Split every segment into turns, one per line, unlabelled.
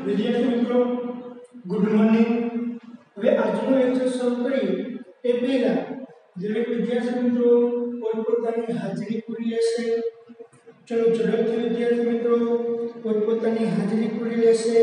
વિદ્યાર્થી મિત્રો good morning. હવે આજનો લેક્ચર શરૂ કરીએ એ પહેલા દરેક વિદ્યાર્થી મિત્રો પોતપોતાની હાજરી પૂરી લેશે। ચલો ઝડપથી વિદ્યાર્થી મિત્રો પોતપોતાની હાજરી પૂરી લેશે।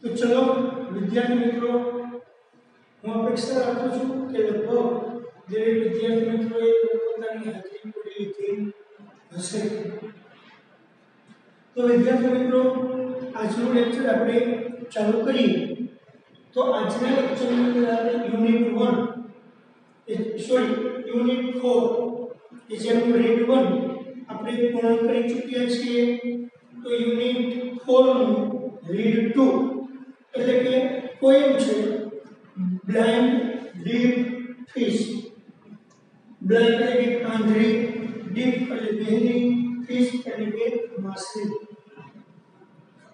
तो चलो विद्यार्थी मित्रों हूँ अपेक्षा रखूँ छूँ कि लगभग दरेक विद्यार्थी मित्रों पोतानी हाजरी पूरी लीधी हशे। तो विद्यार्थी मित्रों आजनो लेक्चर आपणे चालू करीए। तो आजना लेक्चर में यूनिट 4 કે જેનું રીડ 1 આપણે પૂર્ણ કરી ચૂક્યા છીએ। તો યુનિટ 4 નું રીડ 2 એટલે કે પોએમ છે બ્લાઇન્ડ ડીપ ફિશ। બ્લાઇન્ડ એટલે કે આંધળી, ડીપ એટલે ગહેરી, ફિશ એટલે કે માછલી।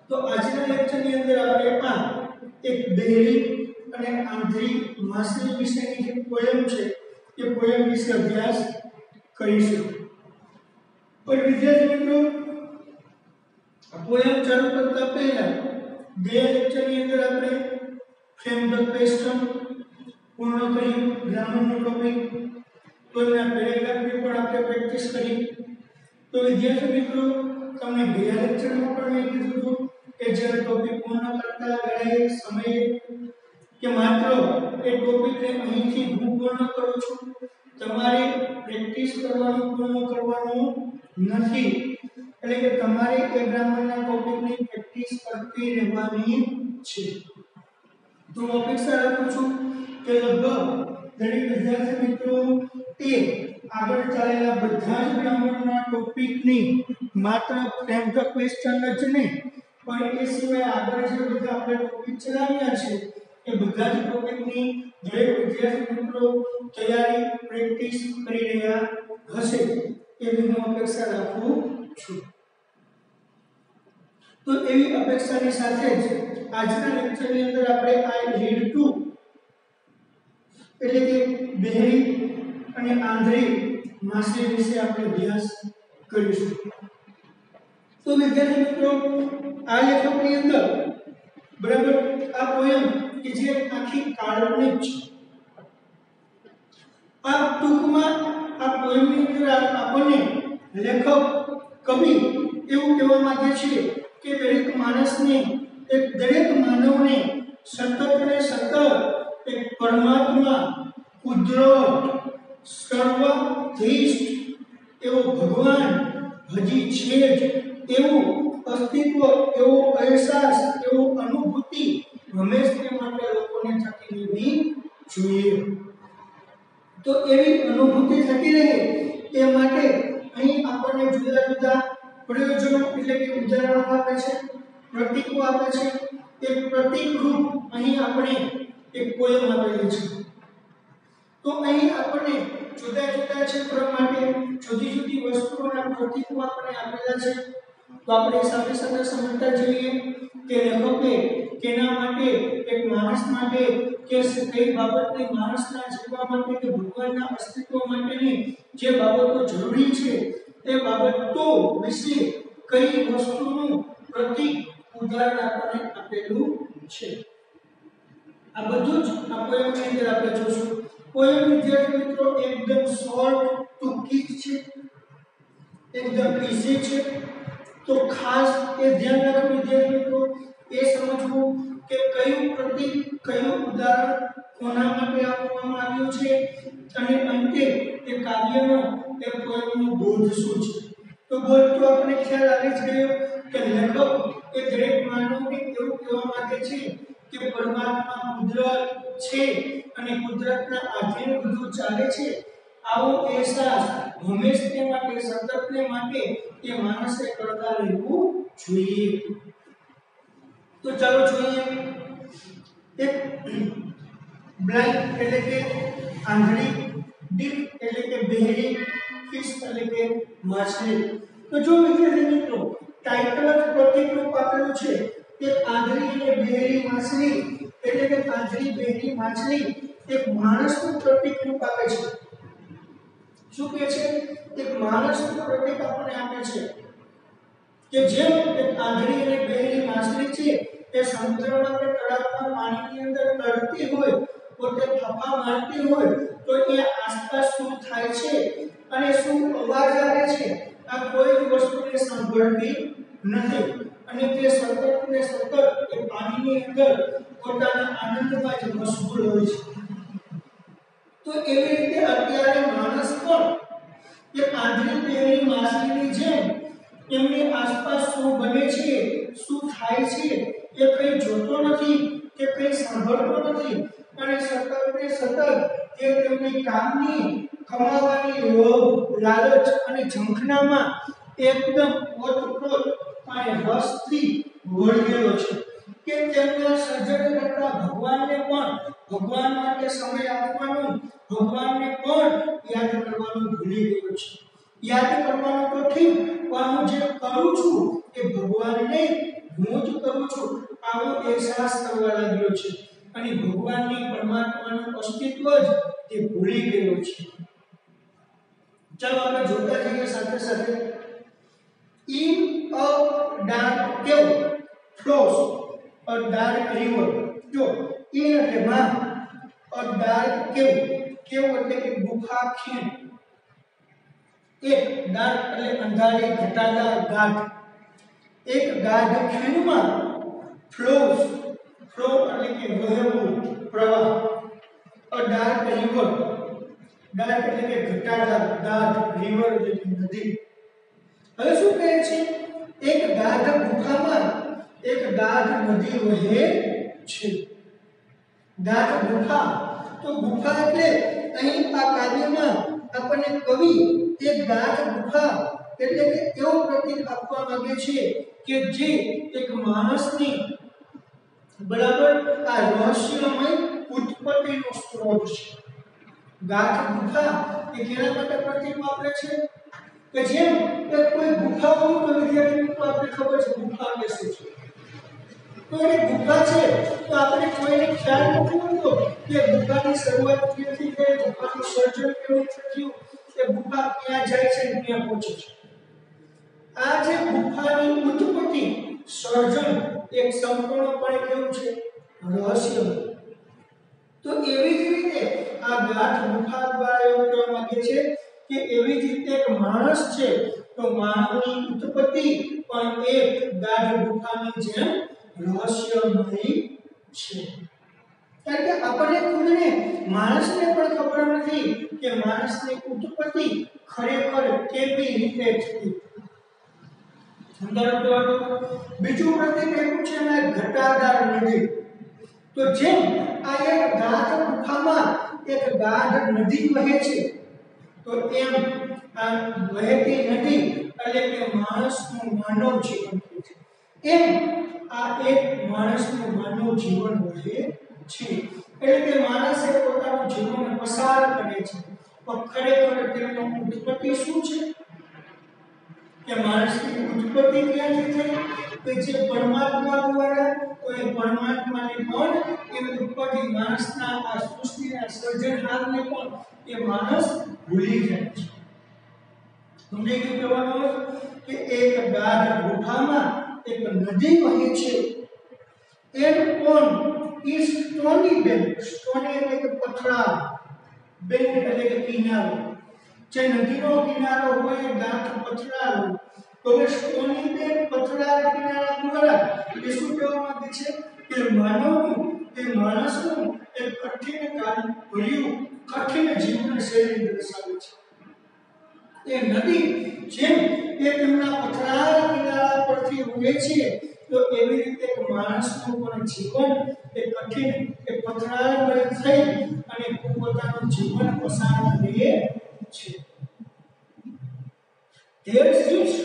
તો આજના લેક્ચરની અંદર આપણે આ એક ગહેરી અને આંધળી માછલી વિશેની જે પોએમ છે એ પોએમ વિશે અભ્યાસ કરીશું। और विद्यार्थी मित्रों पोएम चालू करता पहला गया लेक्चर ની અંદર આપણે ફ્રેમ ધ ક્વેશ્ચન પૂર્ણ કર્યું, ગ્રામર નો ટોપિક તો એના પેરેગ્રાફની પણ આપણે પ્રેક્ટિસ કરી। તો વિદ્યાર્થી મિત્રો તમને ગયા લેક્ચરમાં પણ મેં કીધું હતું કે જ્યારે ટોપિક પૂર્ણ કરતા વેળાએ સમય કે માત્ર એ ટોપિકને અહીંથી હું પૂર્ણ કરું છું, તમારે પ્રેક્ટિસ કરવાનું પૂર્ણ કરવાનું નથી। એટલે કે તમારે એ ગ્રામરના ટોપિકની પ્રેક્ટિસ કરતી રહેવાની છે। તો અપેક્ષા રાખું છું કે લગભગ દરેક વિદ્યાર્થી મિત્રો એ આગળ ચાલેલા બધા જ ગ્રામરના ટોપિકની માત્ર ફ્રેમ ધ ક્વેશ્ચન જ નહીં પણ એ સિવાય આગળ જે બધા આપણે ટોપિક ચલાવ્યા છે એ બધા જ ટોપિકની દરેક વિદ્યાર્થી મિત્રો તૈયારી પ્રેક્ટિસ કરી રહ્યા હશે એવી હું અપેક્ષા રાખું છું। तो एवी अपेक्षा ની સાથે જ આજના લેક્ચરની અંદર આપણે આ રીડ 2 એટલે કે બહેરી અને આંધળી માછલી વિશે આપણે અભ્યાસ કરીશું। તો વિદ્યાર્થી મિત્રો આ લેખકની અંદર બરાબર આ પોએમ કે જે આખી કાલ્પનિક છે, આ ટૂંકમાં આ પોએમની અંદર આપણને લેખક કવિ એવું કહેવા માંગે છે કે દરેક માણસને દરેક માનવને સતત અને સતત એક પરમાત્મા, કુદરત, સર્વશ્રેષ્ઠ એવો ભગવાન હજી છે જ એવું અસ્તિત્વ, એવો અહેસાસ, એવો અનુભૂતિ હંમેશા માટે લોકોને થતી રહેવી જોઈએ। તો એવી અનુભૂતિ થતી રહે એ માટે અહીં આપણને જુદા જુદા પ્રયોજનો એટલે કે ઉદાહરણો આપે છે, પ્રતીકો આપે છે। એક પ્રતીક રૂપ અહીં આપણે એક પોએમ આપેલી છે। તો અહીં આપણને જુદા જુદા ક્ષેત્ર માટે જુદી જુદી વસ્તુઓના પ્રતીકો આપણને આપેલા છે। તો આપણે સાથે સાથે સમજતા જઈએ કે લેખકે કેના માટે, એક માણસ માટે કે કઈ બાબતને માણસના જીવવા માટે કે ભગવાનના અસ્તિત્વ માટેની જે બાબતો જરૂરી છે એ બાબતો વિશે કઈ વસ્તુનું પ્રતીક ઉદાહરણ આપણને આપેલું છે। આ બધું જ આ પોએમની અંદર આપણે જોશું। પોએમ વિદ્યાર્થી મિત્રો એકદમ શોર્ટ ટૂંકી છે, એકદમ ઈઝી છે। तो खास ये ध्यान रखो विद्यार्थी मित्रों, ये समझो કે કયું પ્રતીક કયું ઉદાહરણ કોના માટે આપવામાં આવ્યું છે અને અંતે એ કાવ્યનો એ પોયમનો બોધ શું છે। તો બોધ તો આપણે ખ્યાલ આવી જ ગયો કે લેખક એ દરેક માનવને એવું કહેવા માંગે છે કે પરમાત્મા કુદરત છે અને કુદરતના આધીન બધું ચાલે છે। આવો અહેસાસ હંમેશને માટે સતતને માટે એ માણસે કરતા રહેવું જોઈએ। તો ચાલો જોઈએ એક બ્લાઇન્ડ એટલે કે આંધળી, ડીપ એટલે કે બહેરી, ફિશ એટલે કે માછલી। તો જો વિદ્યાર્થી મિત્રો ટાઇટલ જ પ્રતીકરૂપ આપેલું છે કે આંધળી અને બહેરી માછલી એટલે કે આંધળી બહેરી માછલી એક માણસનું પ્રતીકરૂપ આપે છે। શું કહે છે? એક માણસનું પ્રતીક આપણને આપે છે કે જેમ એક આંધળી અને બહેરી માછલી છે એ સમુદ્રમાં કે તળાવમાં પાણીની અંદર તરતી હોય પોતે ફાફા મારતી હોય તો એ આસપાસ શું થાય છે અને શું અવાજ આવે છે આ કોઈ વસ્તુને સાંભળતી નથી અને તે સતત ને સતત એ પાણીની અંદર પોતાના આનંદમાં જ મશગુલ હોય છે। તો એવી રીતે અત્યારે માણસ પણ એક આંધળી બહેરી માછલીની જેમ એમની આસપાસ શું બને છે શું થાય છે એ કંઈ જોતો નથી કે કંઈ સાંભળતો નથી અને સતત ને સતત એ તેમની કામની કમાવાની લોભ લાલચ અને ઝંખનામાં એકદમ ઓતપ્રોત અને રસથી વળગેલો છે કે તેમના સર્જન કરતા ભગવાનને પણ ભગવાન માટે સમય આપવાનું ભગવાનને પણ યાદ કરવાનું ભૂલી ગયો છે। યાદ કરવાનું તો ઠીક પણ હું જે કરું છું એ ભગવાનને હું જ કરું છું આવો અહેસાસ કરવા લાગ્યો છે અને ભગવાનની પરમાત્માનું અસ્તિત્વ જ તે ભૂલી ગયો છે। ચાલો આપણે જોતા જઈએ સાથે સાથે In a dark cave flows a dark river। જો in એટલે માં a dark cave એટલે કે ગુફા ખીણ એક dark એટલે અંધારી ઘટાદાર ગાઢ એક ગાઢ ખીણમાં flows ફ્લો એટલે કે વહેવું પ્રવાહ a dark river dark એટલે કે ઘટાદાર ગાઢ river એટલે કે નદી। હવે શું કહે છે એક ગાઢ ગુફામાં એક ગાઢ નદી વહે છે। ગાઢ ગુફા તો ગુફા એટલે અહીં આ કાવ્યમાં આપણને કવિ એક ગાઢ ગુફા એટલે કે એવો પ્રતીક આપવા માંગે છે કે જે એક માણસની બરાબર આ રહસ્યમય ઉત્પત્તિનો સ્ત્રોત છે। ગાઢ ગુફા એ કેના માટે પ્રતીક વાપરે છે કે જેમ એક કોઈ ગુફા હોય તો વિદ્યાર્થી મિત્રો આપણે ખબર છે ગુફા એટલે શું છે તો એ ગુફા છે તો આપણે કોઈને ખ્યાલ નથી હોતો કે ગુફાની શરૂઆત ક્યાંથી થઈ ગુફાનું સર્જન કેવું થયું કે ગુફા ક્યાં જાય છે અને ક્યાં પહોંચે છે। આ જે ગુફાની ઉત્પત્તિ સર્જન એક સંપૂર્ણપણે કેવું છે રહસ્ય। તો એવી જ રીતે આ ગાઢ ગુફા દ્વારા એવું કહેવા માંગે છે કે એવી જ રીતે એક માણસ છે તો માનવની ઉત્પત્તિ પણ એક ગાઢ ગુફાની જેમ રહસ્યમય છે। કારણ કે આપણને ખુદને માણસને પણ ખબર નથી કે માણસની ઉત્પત્તિ ખરેખર કેવી રીતે થઈ। બીજું પ્રતીક એવું છે ને ઘટાદાર નદી તો જેમ આ એક ગાઢ ગુફામાં એક ગાઢ નદી વહે છે તો એમ આ વહેતી નદી એટલે કે માણસનું માનવ જીવન છે એમ આ એક માણસનું માનવ જીવન વહે છે એટલે કે માણસે પોતાનું જીવન પસાર કરે છે તો ખરેખર તેમનો ઉત્પત્તિ શું છે કે માણસની ઉત્પત્તિ ક્યાંથી થઈ કે જે પરમાત્મા દ્વારા કોઈ પરમાત્માને પણ એ ઉત્પત્તિ માણસના આ સૃષ્ટિના સર્જનહારને પણ એ માણસ ભૂલી જાય છે। સમજી ગયું કહેવાનો કે એક ગાઢ ગુફામાં એક નદી વહે છે and on E stony bank stony એટલે કે પથરાળ બેન્ક એટલે કે કિનારો જે નદીનો કિનારો હોય ગાઢ પથરાળ તો સ્ટોની બેન્ક પથરાળ કિનારા દ્વારા એ શું કહેવા માંગે છે કે માનવનું કે માણસનું એક કઠિન કામ ભર્યું કઠિન જીવન શૈલી દર્શાવે છે। એ નદી જેમ એ તેમના પથરાયેલા કિનારા પરથી વહે છે તો એવી રીતે માણસનું પણ જીવન એ કઠિન એ પથરાયેલું થઈ અને પોતાનું જીવન પસાર કરે છે। There sits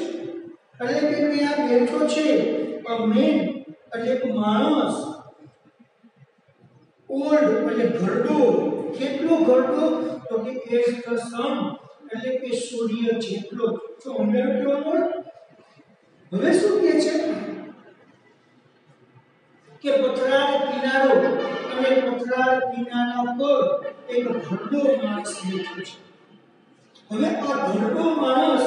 એટલે કે ત્યાં બેઠો છે a man એટલે કે માણસ ઓલ્ડ એટલે ઘરડો કેટલો ઘરડો તો કે as the sun એટલે કે સૂર્ય જેટલો તો ઉમેરો કેવો હવે શું કહે છે કે પથરાળ કિનારો અને પથરાળ કિનારા પર એક ઘરડો માણસ બેઠો છે। હવે આ ઘરડો માણસ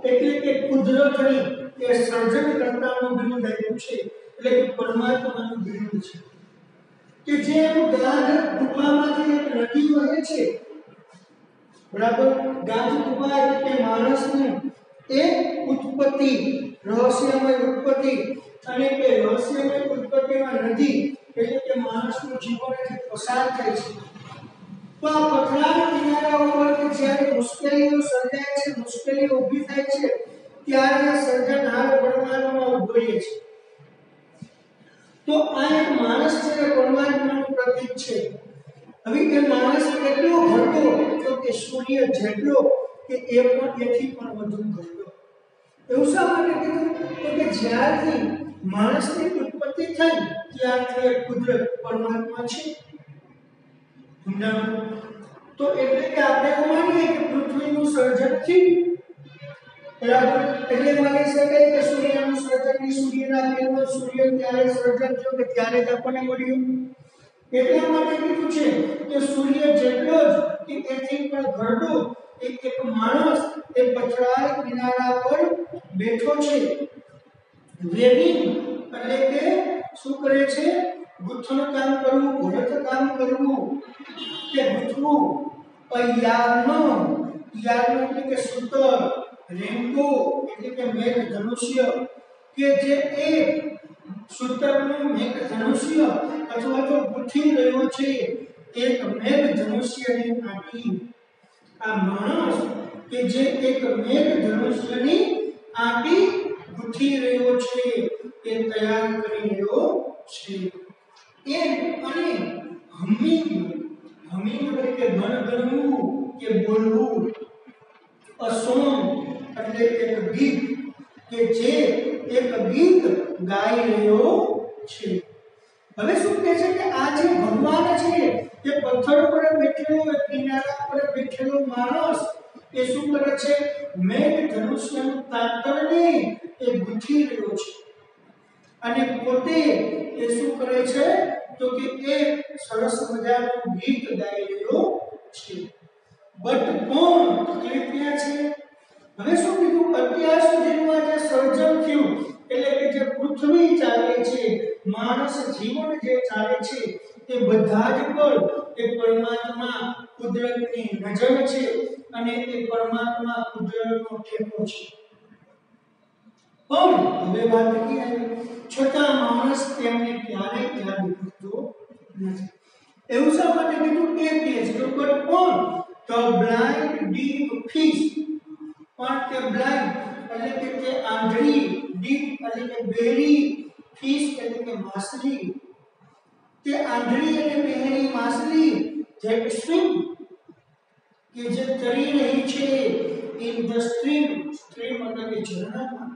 એટલે કે કુદરતની એ સર્જનકર્તાનું બિરુદ આપ્યું છે એટલે કે પરમાત્માનું બિરુદ છે કે જે ગાઢ ગુફામાંથી એક નદી વહે છે બરાબર। ગાઢ ગુફા એટલે કે માણસની એક ઉત્પત્તિ રહસ્યમય ઉત્પત્તિ અને કે રહસ્યમય ઉત્પત્તિમાં નદી એટલે કે માણસનું જીવન જે પસાર થાય છે તો આ પથરાળ કિનારા ઉપર કે જ્યારે મુશ્કેલીઓ સર્જાય છે મુશ્કેલીઓ ઊભી થાય છે ત્યારે સર્જનહાર પરમાત્મા ઉભો રહે છે। તો આ એક માણસ છે પરમાત્માનું પ્રતીક છે। હવે એ માણસ કેટલો ઘરડો તો કે સૂર્ય જેટલો કે એ પણ એથી પણ વધુ ઘરડો। એવું શા માટે કીધું તો કે જ્યારથી માણસની ઉત્પત્તિ થઈ ત્યારથી કુદરત પરમાત્મા છે તો એટલે કે આપણે માનીએ કે પૃથ્વીનું સર્જન થયું બરાબર એટલે માની શકાય કે સૂર્યનું સર્જન સૂર્યના કિરણો સૂર્ય ત્યારે સર્જન થયું કે ત્યારે જ આપણને મળ્યું એટલા માટે કીધું છે કે સૂર્ય જેટલો જ કે એથી પણ ઘરડો એક માણસ એ પથરાળ કિનારા પર બેઠો છે। વેવિંગ એટલે કે શું કરે છે ગુથણ કામ કરવું ભરત કામ કરવું કે ગુથવું યાર્ન એટલે કે સૂતર રેનબો એટલે કે મેઘ ધનુષ્ય કે જે એક સૂતરનું મેઘ ધનુષ્ય અથવા તો ગુથી રહ્યો છે એક મેઘ ધનુષ્યની આંટી આ માણસ કે જે એક મેઘ ધનુષ્યની આંટી ગુથી રહ્યો છે એ તૈયાર કરી રહ્યો છે। એ અને હમિંગ એટલે કે ગણગણવું કે બોલવું a song એટલે એક ગીત કે જે એક ગીત ગાઈ રહ્યો છે। હવે શું કહે છે કે આ જે ભગવાન છે એ પથ્થર પર બેઠેલો કિનારા પર બેઠેલો માણસ એ શું કરે છે મેઘ ધનુષ્યનું તાતરને એ ગુથી રહ્યો છે અને પોતે એ શું કરે છે તો કે એક સરસ મજાનું ગીત ગાઈ રહ્યો છે। બટ કોણ તકલીફ ક્યાં છે હવે શું કીધું અત્યાર સુધીનું જે સર્જન થયું એટલે કે જે પૃથ્વી ચાલે છે માણસ જીવન જે ચાલે છે એ બધા જ પર એ પરમાત્મા કુદરતની નજર છે અને એ પરમાત્મા કુદરતનો ટેકો છે। પણ હવે વાત કરી છતાં માણસ તેમને ક્યારેય યાદ કરતો નથી। એવું શા માટે કીધું તે કહે છે તો પણ the blind deep fish પણ તે blind એટલે કે તે આંધળી deep એટલે કે બહેરી fish એટલે કે માછલી તે આંધળી અને બહેરી માછલી જે swim કે જે તરી રહી છે in the stream એટલે કે ઝરણામાં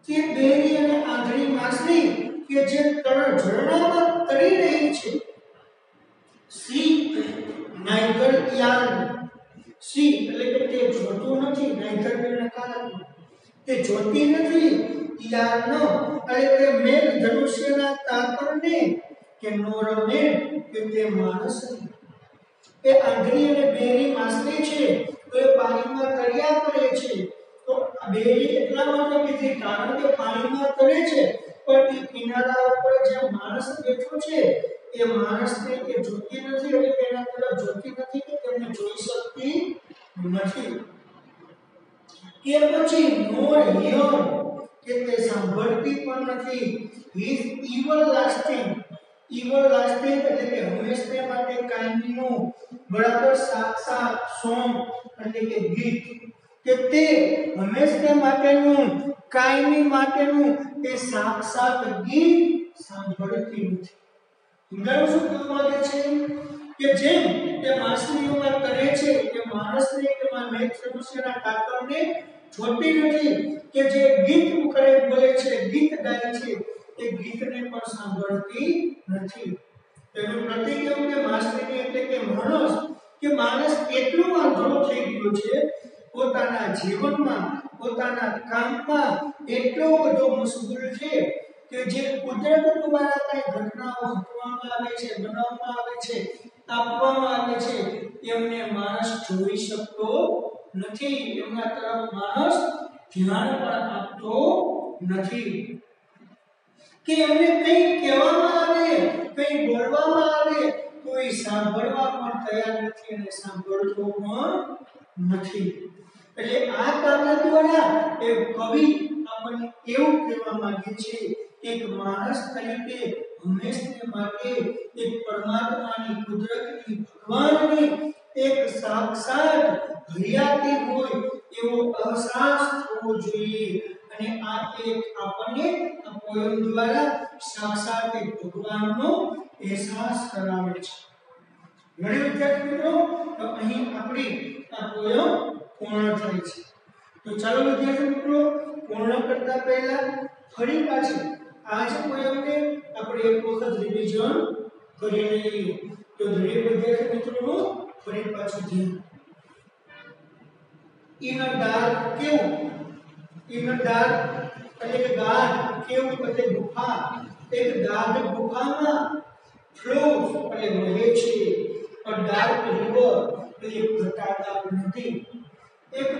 તે બહેરી અને આંધળી માછલી કે જે ઝરણામાં તરી રહી છે સી નાઇગર યાર્ન સી એટલે કે તે જોતું નથી નાઇગર એટલે નકારાત્મક તે જોતી નથી યાર્ન એટલે કે મેઘ ધનુષ્યના તાતરને કે નોરમે કે તે માણસ એ આંધળી અને બહેરી માછલી છે તો એ પાણીમાં તર્યા કરે છે તો બહેરી એટલા માટે કીધી કારણ કે પાણીમાં તરે છે પણ એ કિનારા ઉપર જે માણસ બેઠો છે એ માણસને એ જોતી નથી એટલે કે એના તરફ જોતી નથી કે તેમને જોઈ શકતી નથી। કે પછી નોર હિયર કે તે સાંભળતી પણ નથી. His everlasting everlasting એટલે કે હંમેશને માટે કાયમીનું બરાબર સાક્ષાત સોંગ એટલે કે ગીત કે તે હંમેશને માટેનું કાયમી માટેનું એ સાક્ષાત ગીત સાંભળતી નથી. સમજાયું શું કહેવા માંગે છે? કે જેમ તે માછલીઓમાં તરે છે કે માણસને કે મેઘ સદૃશ્યના કાતરને જોતી નથી કે જે ગીત કરે બોલે છે, ગીત ગાય છે, એ ગીતને પણ સાંભળતી નથી. તેનું પ્રતીક એવું કે માછલી એટલે કે માણસ એટલો આંધળો થઈ ગયો છે પોતાના જીવનમાં, પોતાના કામમાં એટલો બધો મશગુલ છે કે જે કુદરત દ્વારા કઈ ઘટનાઓ ઘટવામાં આવે છે, બનાવવામાં આવે છે, આપવામાં આવે છે, એમને માણસ જોઈ શકતો નથી. એમના તરફ માણસ ધ્યાન પણ આપતો નથી. કે એમને કંઈ કહેવામાં આવે, કંઈ બોલવામાં આવે તો એ સાંભળવા પણ તૈયાર નથી અને સાંભળતો પણ નથી. એટલે આ કાવ્ય દ્વારા એ કવિ આપણને એવું કહેવા માંગે છે એક માણસ તરીકે હંમેશને માટે એક પરમાત્માની કુદરતની ભગવાનની એક સાક્ષાત હરિયાતી હોય એવો અહેસાસ થવો જોઈએ. અને આ એક આપણને આ પોયમ દ્વારા સાક્ષાત ભગવાનનો અહેસાસ કરાવે છે. ઘણી વિદ્યાર્થી મિત્રો તો અહીં આપણી આ પોયમ પૂર્ણ થાય છે. તો ચાલો વિદ્યાર્થી મિત્રો પૂર્ણ કરતા પહેલા ફરી પાછી આ જ પોયમને આપણે એક વખત રિવિઝન કરી લઈએ. તો દરેક વિદ્યાર્થી મિત્રોનું ફરી પાછું ધ્યાન. ઇન અ ડાર્ક કેવ, ઇન અ ડાર્ક એટલે કે ગાઢ, કેવ એટલે ગુફા, એક ગાઢ ગુફામાં ફ્લોઝ એટલે વહે છે, અ ડાર્ક રિવર એટલે ઘટાદાર નદી, એક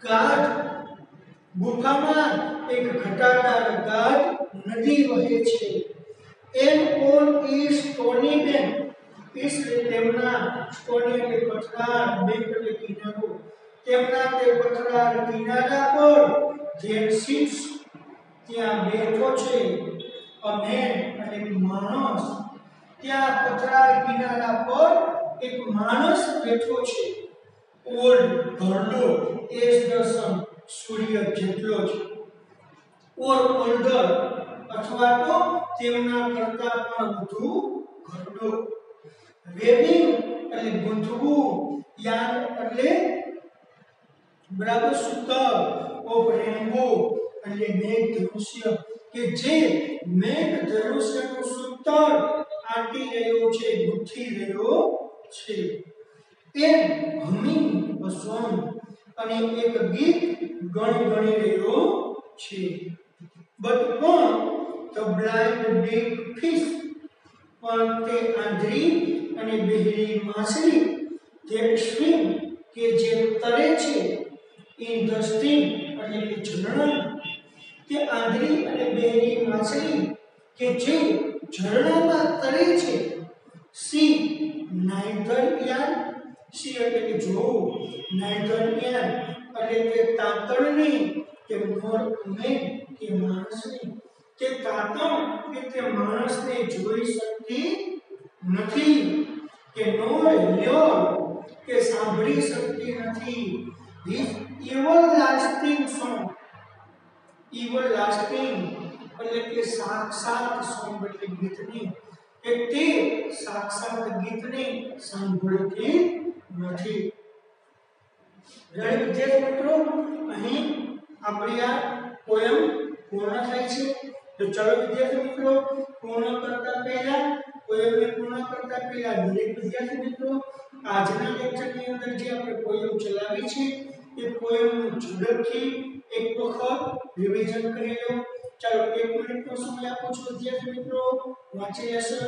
ગાઢ ગુફામાં એક ઘટાદાર ગાઢ નદી વહે છે. And on it stony bank, it તેમના, સ્ટોની એટલે પથરાળ, બેંક એટલે કિનારો, તેમના તે પથરાળ કિનારા પર ધેર સિટ્સ ત્યાં બેઠો છે, અ મેન એટલે માણસ, ત્યાં પથરાળ કિનારા પર એક માણસ બેઠો છે. ઓલ્ડ ઘરડો એસ ધ સન સૂર્ય જેટલો છે, ઓર ઓલ્ડર અથવા તો તેમના કરતા પણ વધુ ઘરડો, વેવિંગ એટલે ગૂંથવું, યાન એટલે બરાબર સૂતર, ઓફ રેનબો એટલે મેઘ ધનુષ્ય કે જે મેઘ ધનુષ્યનું સૂતર આંટી રહ્યો છે, ગૂંથી રહ્યો છે. એ હમિંગ અ સોંગ અને એક ગીત ગણગણી રહ્યો છે. બટ પણ ધ બ્લાઇન્ડ બિગ ફિશ પણ તે આંધળી અને બહેરી માછલી ધેટ સ્વિમ કે જે તરે છે, ઇન ધ સ્ટ્રીમ એટલે કે ઝરણા, તે આંધળી અને બહેરી માછલી કે જે ઝરણામાં તરે છે. સી નાઇધર યાન, સી એટલે કે જોવું, નાઇધર યાન એટલે કે તાતણની કે મોર મેન કે માણસની, તે તાતણ કે તે માણસને જોઈ શકતી નથી, કે નોર હિયર કે સાંભળી શકતી નથી. ધીસ everlasting song, everlasting એટલે કે સાક્ષાત સોંગ એટલે ગીતની, કે તે સાક્ષાત ગીતને સાંભળતી નથી. વિદ્યાર્થી મિત્રો અહીં આપણી આ પોયમ પૂર્ણ થાય છે. તો ચાલો વિદ્યાર્થી મિત્રો પૂર્ણ કરતા પહેલા, પોયમને પૂર્ણ કરતા પહેલા દરેક વિદ્યાર્થી મિત્રો આજના લેક્ચરની અંદર જે આપણે પોયમ ચલાવી છે એ પોયમનું ઝડપથી એક વખત રિવિઝન કરી લો. ચાલો 1 મિનિટનો સમય આપું છું વિદ્યાર્થી મિત્રો, વાંચી લેશો.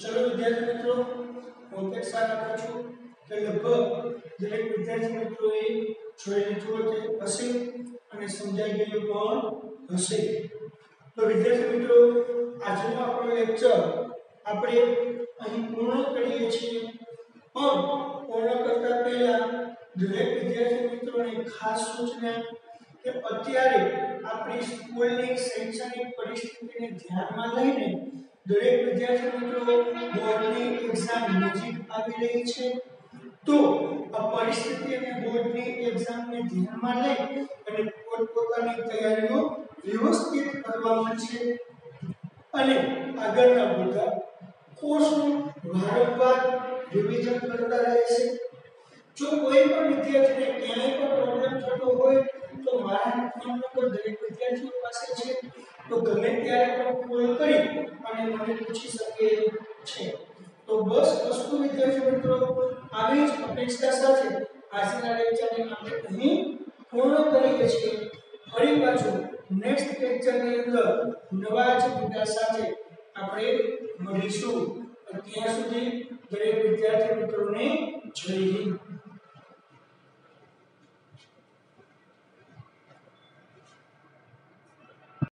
ચલો વિદ્યાર્થી મિત્રો, હું અપેક્ષા રાખું છું કે લગભગ દરેક વિદ્યાર્થી મિત્રોએ જોઈ લીધું હશે અને સમજાઈ ગયું પણ હશે. તો વિદ્યાર્થી મિત્રો, આજનો આપણો લેક્ચર આપણે અહીં પૂર્ણ કરીએ છીએ. પણ પૂર્ણ કરતા પહેલા દરેક વિદ્યાર્થી મિત્રોને ખાસ સૂચના કે અત્યારે આપણી સ્કૂલની શૈક્ષણિક પરિસ્થિતિને ધ્યાનમાં લઈને દરેક વિદ્યાર્થી મિત્રો બોર્ડની એક્ઝામ નજીક આવી રહી છે. તો આ પરિસ્થિતિ અને બોર્ડની એક્ઝામને ધ્યાનમાં લઈ અને પોતપોતાની તૈયારીઓ વ્યવસ્થિત કરવાની છે અને આગળના બધા કોર્સનું વારંવાર રિવિઝન કરતા રહેશે. જો કોઈ પણ વિદ્યાર્થીને ક્યાંય પણ પ્રોબ્લેમ થતો હોય તો મારા ફોન નંબર દરેક વિદ્યાર્થીઓ પાસે છે, તો ગમે ત્યારે પણ કોલ કરી અને મને પૂછી શકે છે. તો બસ વસ્તુ વિદ્યાર્થી મિત્રો, આવી જ અપેક્ષા સાથે આજના લેક્ચરને આપણે અહીં પૂર્ણ કરીએ છીએ. ફરી પાછું નેક્સ્ટ લેક્ચરની અંદર નવા જ મુદ્દા સાથે આપણે મળીશું. ત્યાં સુધી દરેક વિદ્યાર્થી મિત્રોને જય હિન્દ.